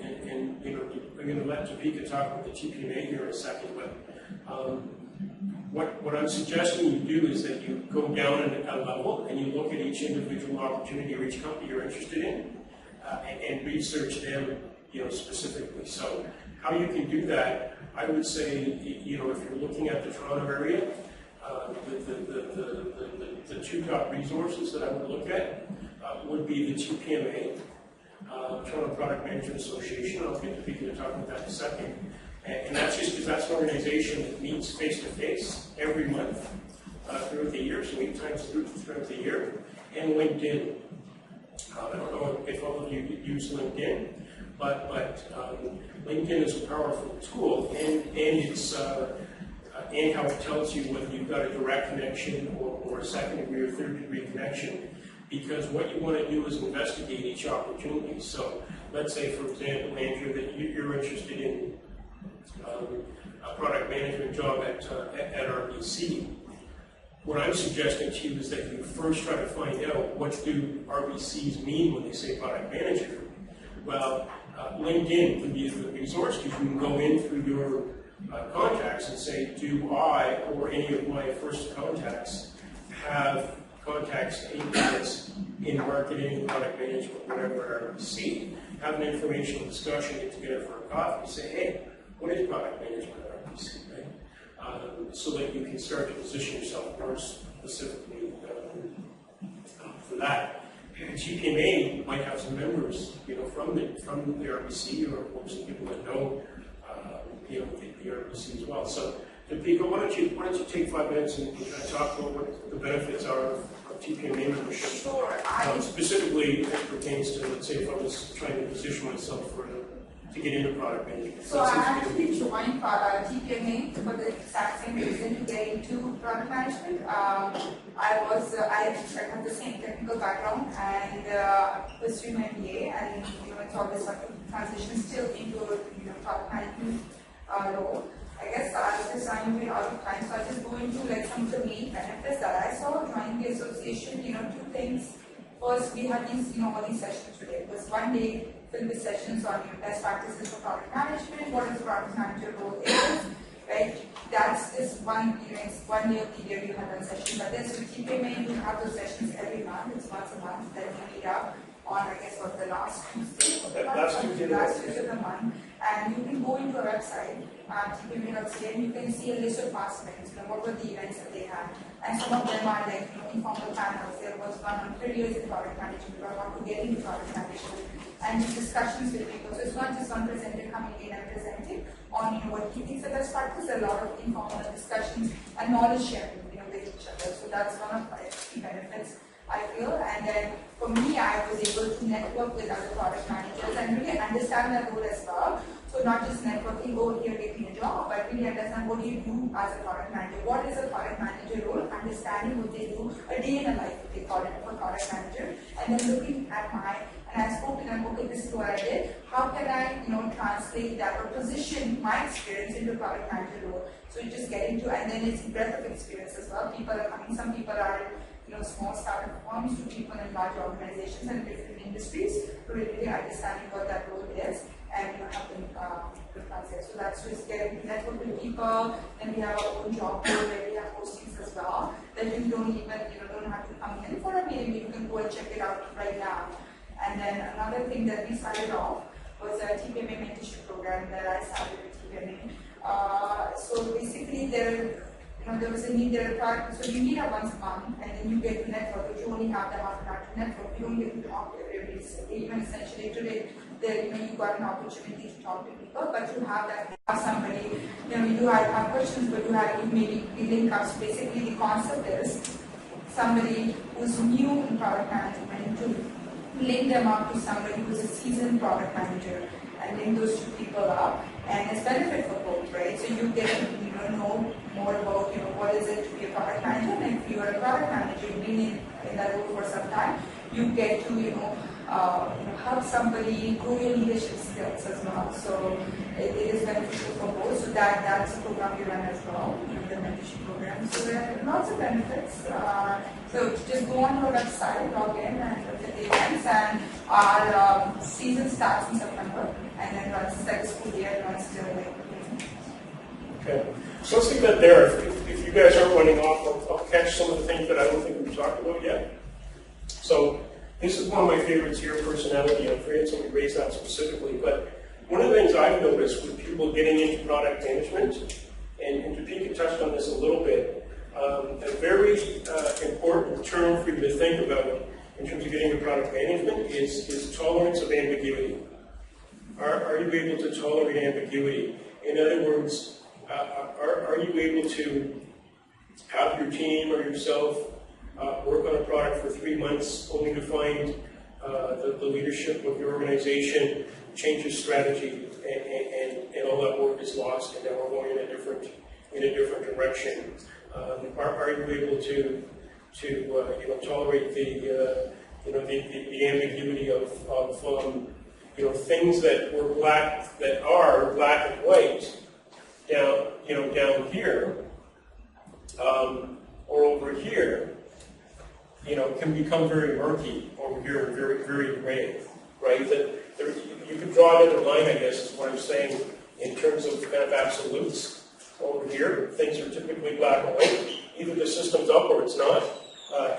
I'm going to let Topeka talk about the TPMA here in a second, but what I'm suggesting you do is that you go down a level and you look at each individual opportunity or each company you're interested in and research them, specifically. So how you can do that, I would say, if you're looking at the Toronto area, the 2 top resources that I would look at would be the TPMA, Toronto Product Management Association. I'll get Topeka to talk about that in a second. And that's just because that's an organization that meets face-to-face every month throughout the year, so 8 times throughout the year. And LinkedIn. I don't know if all of you use LinkedIn, but LinkedIn is a powerful tool, and it's and how it tells you whether you've got a direct connection or a second-degree or third-degree connection. Because what you want to do is investigate each opportunity. So let's say, for example, Andrew, that you're interested in a product management job at RBC. What I'm suggesting to you is that you first try to find out what do RBCs mean when they say product manager. Well, LinkedIn can be a good resource because you can go in through your contacts and say, do I or any of my first contacts have contacts in marketing, product management, whatever at RBC, have an informational discussion, get together for a coffee, say, hey, what is product management at RBC, right? So that you can start to position yourself more specifically for that. GPMA might have some members, from the RBC or some people that know, the RBC as well. So, Topeka, why don't you take 5 minutes and talk about what the benefits are of TPMA membership? Sure. Specifically, as it pertains to, let's say, if I was trying to position myself to get into product management. So I actually joined TPMA for the exact same reason, to get into product management. I have the same technical background and pursued my MBA, and it's always sort of transition still into product management role. I guess as I'm out of time, so I'll just go into some of the main benefits that I saw joining the association. 2 things. First, we have these all these sessions today. It was 1 day filled with sessions on best practices for product management, what is the product manager role is, right? That's this one, it's 1 day of the year you have that session. But then with TPMA, you have those sessions every month. It's once a month that we meet up on, I guess, the last Tuesday of the month. Last Tuesday of the month. And you can go into our website, tpma.ca, and you can see a list of past events, what were the events that they had. And some of them are like, informal panels. There was one on 30 years in product management, or how to get into product management, and just discussions with people. So it's not just one presenter coming in and presenting on, what he thinks the best practice. There are a lot of informal discussions and knowledge sharing, with each other. So that's one of my key benefits, I feel. And then for me, I was able to network with other product managers and really understand their role as well. So not just networking, oh, here getting a job, but really understand what do you do as a product manager. What is a product manager role? Understanding what they do, a day in a life, they call it for product manager. And then looking at and I spoke to them, okay, this is what I did. How can I, translate that or position my experience into product manager role? So you just get into, and then it's breadth of experience as well. People are coming, some people are small startup firms to people in large organizations and different industries, to really understanding what that role is and helping translate. So that's just getting to network with people. Then we have our own job board where we have postings as well that you don't even don't have to come in for a meeting. You can go and check it out right now. And then another thing that we started off was a TPMA mentorship program that I started with TPMA. So basically there was a need, so you meet up once a month and then you get to network, but you only have the half an hour to network. You don't get to talk to everybody. Even essentially today, you got an opportunity to talk to people, but you have somebody, you have questions, but you maybe link ups. Basically the concept is somebody who's new in product management to link them up to somebody who's a seasoned product manager and link those two people up, and it's benefit for both, right? So you get to know more about what is it to be a product manager, and if you are a product manager, you've been in that role for some time, you get to help somebody grow your leadership skills as well. So it is beneficial for both. So that's a program we run as well, the mentorship program. So there are lots of benefits. So just go on to our website, log in, and look at the events. And our season starts in September, and then runs the school year, runs till Okay. So let's leave that there. If you guys aren't running off, I'll catch some of the things that I don't think we've talked about yet. So this is one of my favorites here, personality. I'm afraid somebody raised that specifically. But one of the things I've noticed with people getting into product management, and Topeka touched on this a little bit, a very important term for you to think about in terms of getting into product management is tolerance of ambiguity. Are you able to tolerate ambiguity? In other words, are you able to have your team or yourself work on a product for 3 months only to find the leadership of your organization changes strategy and all that work is lost and now we're going in a different direction? Are you able to tolerate the ambiguity of things that are black and white down here or over here, can become very murky over here, very, very gray, right? That you could draw another line, I guess, is what I'm saying, in terms of kind of absolutes. Over here, things are typically black and white. Either the system's up or it's not.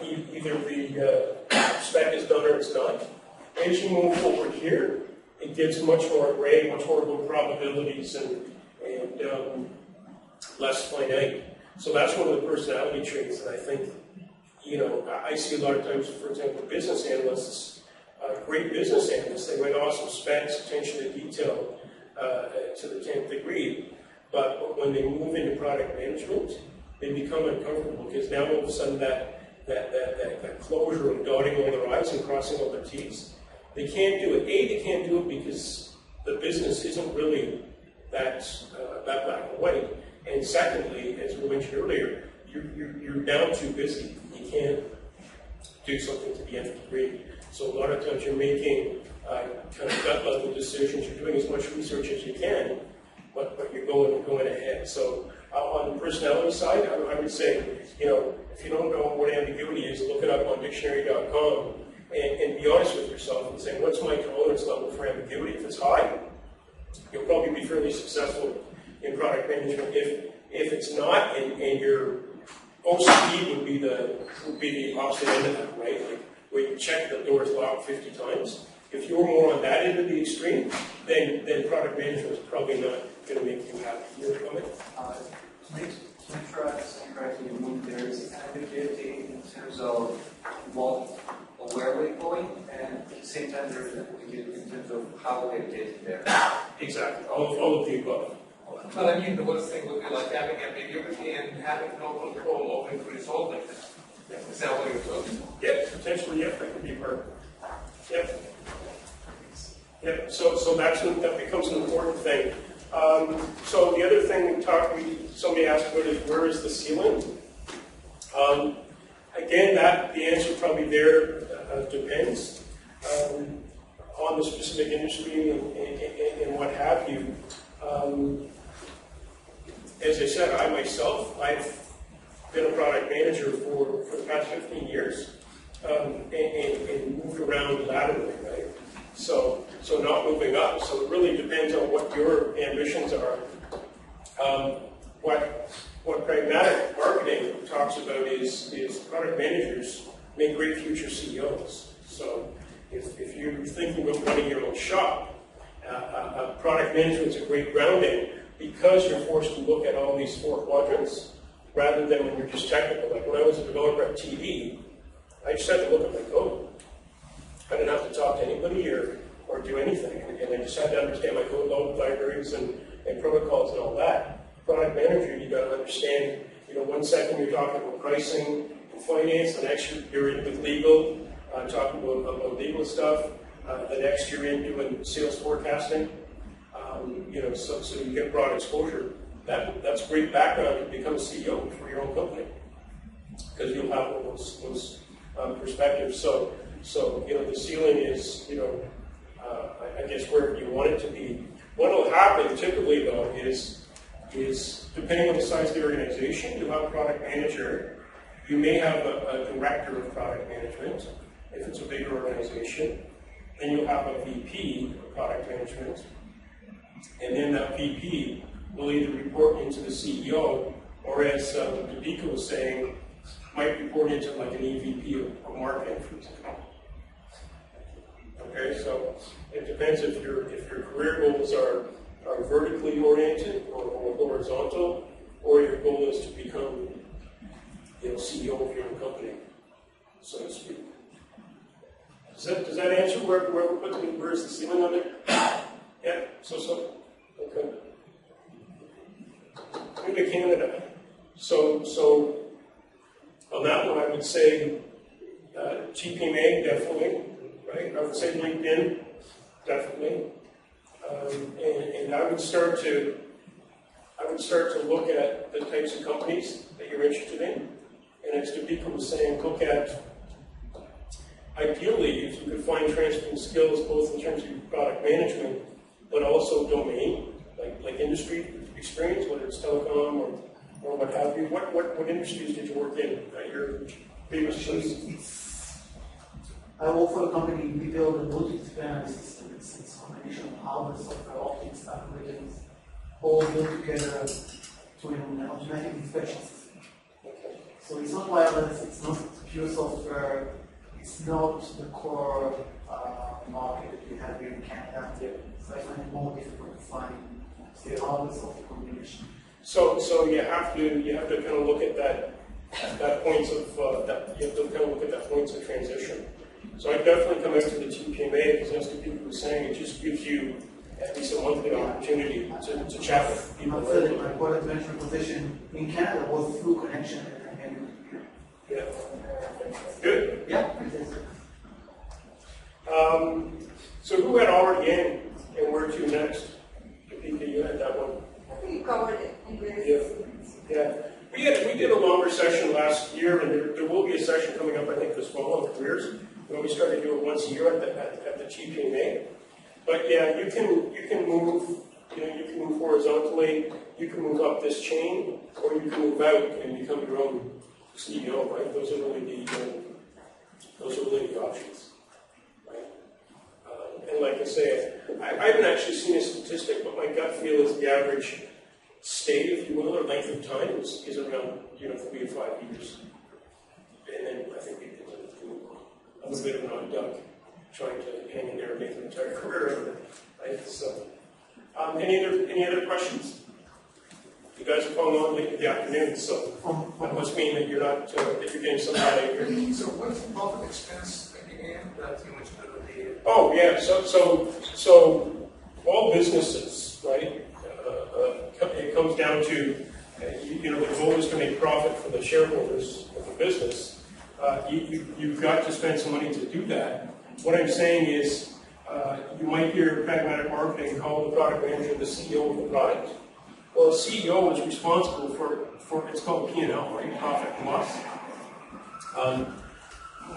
Either the spec is done or it's not. As you move forward here, it gets much more gray, much more low probabilities and less finite. So that's one of the personality traits that I think, I see a lot of times, for example, business analysts, great business analysts, they write awesome specs, attention to detail to the 10th degree. But when they move into product management, they become uncomfortable because now all of a sudden that closure of dotting all their I's and crossing all their T's, they can't do it. They can't do it because the business isn't really that black and white. And secondly, as we mentioned earlier, you're now too busy. You can't do something to the nth degree. So a lot of times you're making kind of gut level decisions. You're doing as much research as you can, but you're going ahead. So on the personality side, I would say, if you don't know what ambiguity is, look it up on dictionary.com and be honest with yourself and say, what's my tolerance level for ambiguity? If it's high, you'll probably be fairly successful in product management. If it's not, and your OCD would be the opposite end of that, right? Like where you check the door's locked 50 times. If you're more on that end of the extreme, then product management is probably not going to make you happy. Your comment? To make sure I understand correctly, there is ambiguity in terms of where we're going, and at the same time there is ambiguity in terms of how we're getting there. Exactly. All of the above. But I mean, the worst thing would be like having ambiguity and having no control over resolving it. Is that what you're talking about? Yep, potentially, yep, that could be part. Yep. Yep, so that becomes an important thing. So the other thing somebody asked about is where is the ceiling? Again, the answer probably there depends on the specific industry and what have you. As I said, I've been a product manager for the past 15 years and moved around laterally, right? So not moving up. So it really depends on what your ambitions are. What pragmatic marketing talks about is product managers make great future CEOs. So if you're thinking about running your own shop, product management is a great grounding because you're forced to look at all these 4 quadrants rather than when you're just technical. Like when I was a developer at TD, I just had to look at my code. I didn't have to talk to anybody or do anything. And I just had to understand my code libraries and protocols and all that. Product manager, you got to understand, 1 second you're talking about pricing and finance, the next you're in with legal, talking about legal stuff, the next you're in doing sales forecasting, so you get broad exposure. That's great background to become a CEO for your own company because you'll have all those perspectives. So the ceiling is, I guess wherever you want it to be. What will happen typically though is depending on the size of the organization, you'll have a product manager. You may have a director of product management if it's a bigger organization. Then you'll have a VP of product management. And then that VP will either report into the CEO or, as Devika was saying, might report into like an EVP of marketing, for example. Okay, so it depends if your career goals are vertically oriented or horizontal, or your goal is to become CEO of your own company, so to speak. Does that answer where's the ceiling on it? Yeah, so okay. Move to Canada. So on that one, I would say GPMA definitely, right? I would say LinkedIn definitely, and I would start to look at the types of companies that you're interested in, and as Devika was saying, look at. Ideally, if you could find transferring skills both in terms of your product management, but also domain, like industry experience, whether it's telecom or what have you. What industries did you work in at your previous place? I work for a company, we build a multidisciplinary system. It's a combination of hardware, software, optics, algorithms, all built together to an automatic inspection system. So it's not wireless, it's not pure software. It's not the core market that we have here in Canada. So I find it more difficult to find the hardware software combination. So you have to kind of look at that points of transition. So I definitely come out to the GPMA because as the people were saying, it just gives you at least a monthly opportunity to chat with people. My product management position in Canada was through connection. Yeah. Good. Yeah. So who had already in and where to next? Devika, you had that one. I think you covered it in various Yeah. We did a longer session last year, and there will be a session coming up, I think, this fall on careers. We always try to do it once a year at the GPMA. But yeah, you can move. You can move horizontally. You can move up this chain, or you can move out and become your own CEO. Right? Those are really the options. Right? And like I say, I haven't actually seen a statistic, but my gut feel is the average stay, if you will, or length of time is around 3 to 5 years. And then I think we can move a bit entire career out of it. Right? So, any other questions? You guys are calling on late in the afternoon, so that must mean that you're not that you're getting some out of here. So what's the profit expense again that you mentioned at the end? Oh yeah, so all businesses, right? It comes down to the goal is to make profit for the shareholders of the business. You've got to spend some money to do that. What I'm saying is, you might hear pragmatic marketing call the product manager the CEO of the product. Well, the CEO is responsible for it's called P&L, right? Profit and loss.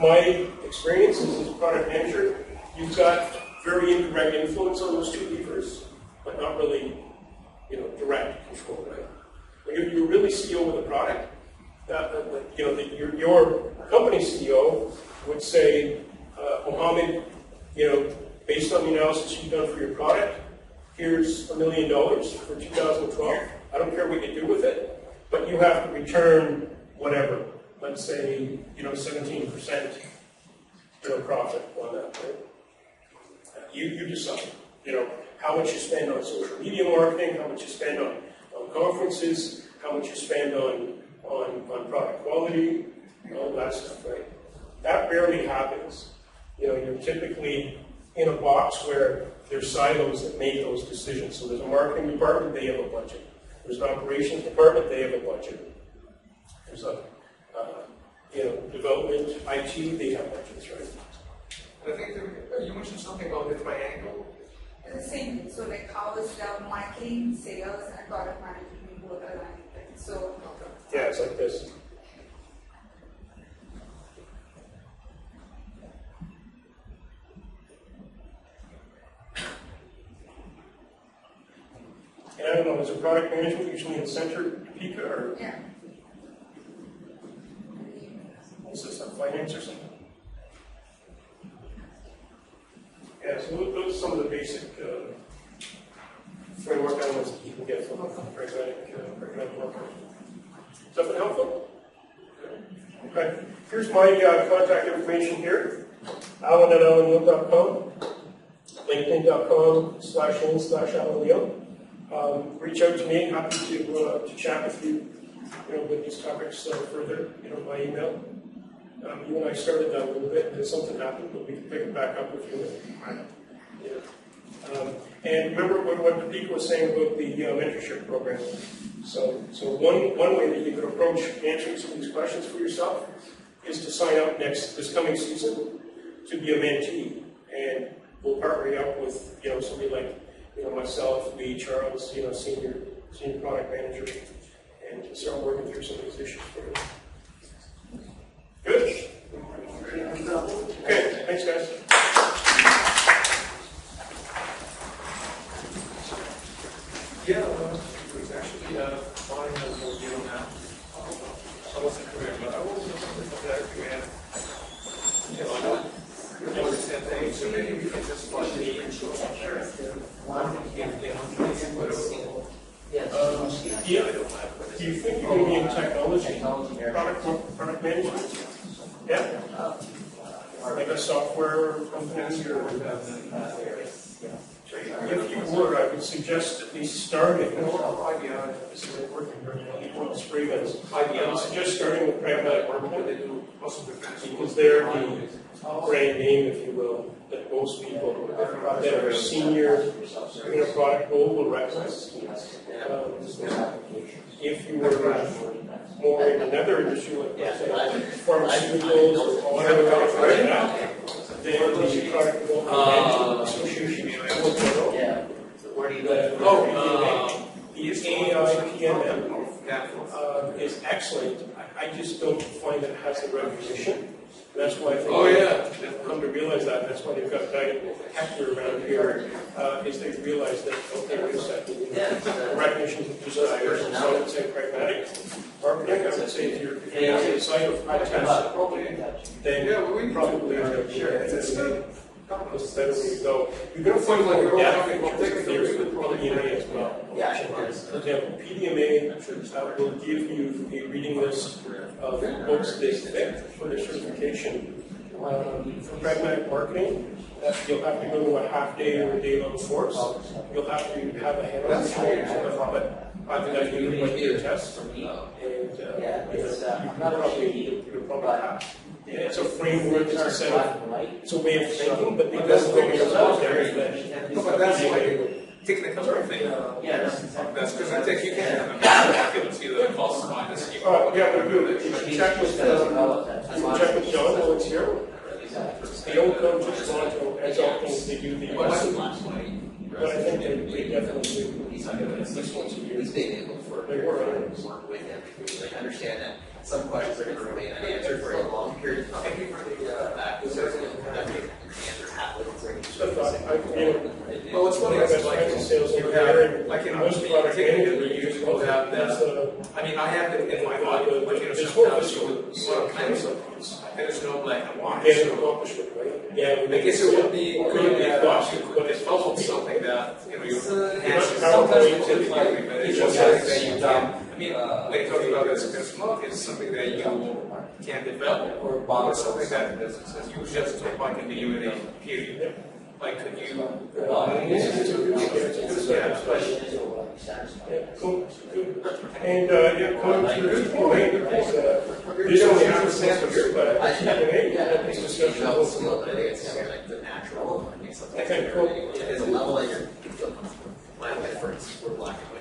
My experience as a product manager, you've got very indirect influence on those two levers, but not really, direct control, right? When you're really CEO of the product, your company CEO would say, Mohammed, based on the analysis you've done for your product, here's $1 million for 2012. I don't care what you do with it, but you have to return whatever. Let's say, 17% profit on that, right? You decide, how much you spend on social media marketing, how much you spend on conferences, how much you spend on product quality, all that stuff, right? That rarely happens. You're typically in a box where there's silos that make those decisions. So there's a marketing department, they have a budget. There's an operations department, they have a budget. There's a development, IT, they have budgets, right? I think you mentioned something about the triangle. It's the same thing. So like how is the marketing, sales, and product management both aligned? Right? So Yeah, it's like this. And I don't know, is a product management usually in center, Topeka, or yeah. is this like finance or something? Yeah, so those are some of the basic framework elements that you can get from pragmatic marketing. Is that helpful? Okay. Here's my contact information here. Alan@alanneal.com, linkedin.com/in/alanneal. Reach out to me. Happy to chat with you, with these topics further, by email. You and I started that a little bit, and then something happened, but we can pick it back up with you. And remember what Topeka was saying about the mentorship program. So one way that you could approach answering some of these questions for yourself is to sign up this coming season to be a mentee, and we'll partner you up with somebody like myself, Lee, Charles, senior product manager, and start working through some of these issues for you. Good. Okay. Thanks, guys. Yeah, it was actually fine as we'll get on that. I wasn't correct, but I wasn't something that command. I don't understand things, so maybe we can just flush the Do you think you're going to be in technology, product management? Yeah? Like a software company or if you were, I would suggest at least starting. This isn't working very well. You want spray guns. I would suggest starting with pragmatic marketing because they're the brand name, if you will, that most people that are senior in a product role will recognize. If you were more in another industry, like say, pharmaceuticals or whatever, then the product development association Where do you AIPMM is excellent. I just don't find it has the recognition. That's why I think they've come to realize that. That's why they've got Diet Hector around here, is they realize that, okay, wait a second, recognition of desires, and so I would say pragmatic marketing. I would say if you're outside of test, then we probably are going to be that's better way to go. You're going to find like your data theory with PDMA as well. For example, PDMA will give you a reading list of books they picked for their certification For pragmatic marketing, you'll have to go to a half-day or a day-long course. You'll have to have a hands-on experience with it, but I think I can like your test. And you'll probably have. It's a framework, it's a set of, it's a way of thinking, but it doesn't go yourself there. No, but that's like a technical thing. That's because I think you can have a calculus, either the cost of minus. Yeah, but we check with John while it's here. They don't come to Toronto as often as they do the US. But I think they definitely do at least once a year. He's being able to work with him. Like, understand that some questions are going to remain unanswered for a long period of time. Back to answer halfway Well, what's funny is like you have, like in most product management, you usually will have that. I mean, I have it in my body, like sometimes you want to plan something, and there's no black and white. Yeah, I guess it would be good if you could develop something that you sometimes you typically, but it's just something that you can. I mean, when you talk about this smoke, it's something that you can develop, or something that you just take like in the UNA period. Like, could you? Cool. And going through the point, this only happens once a year, but I think this discussion will come up. like the natural. Okay, cool. It's a level that you're feel comfortable. My difference, we're black and white.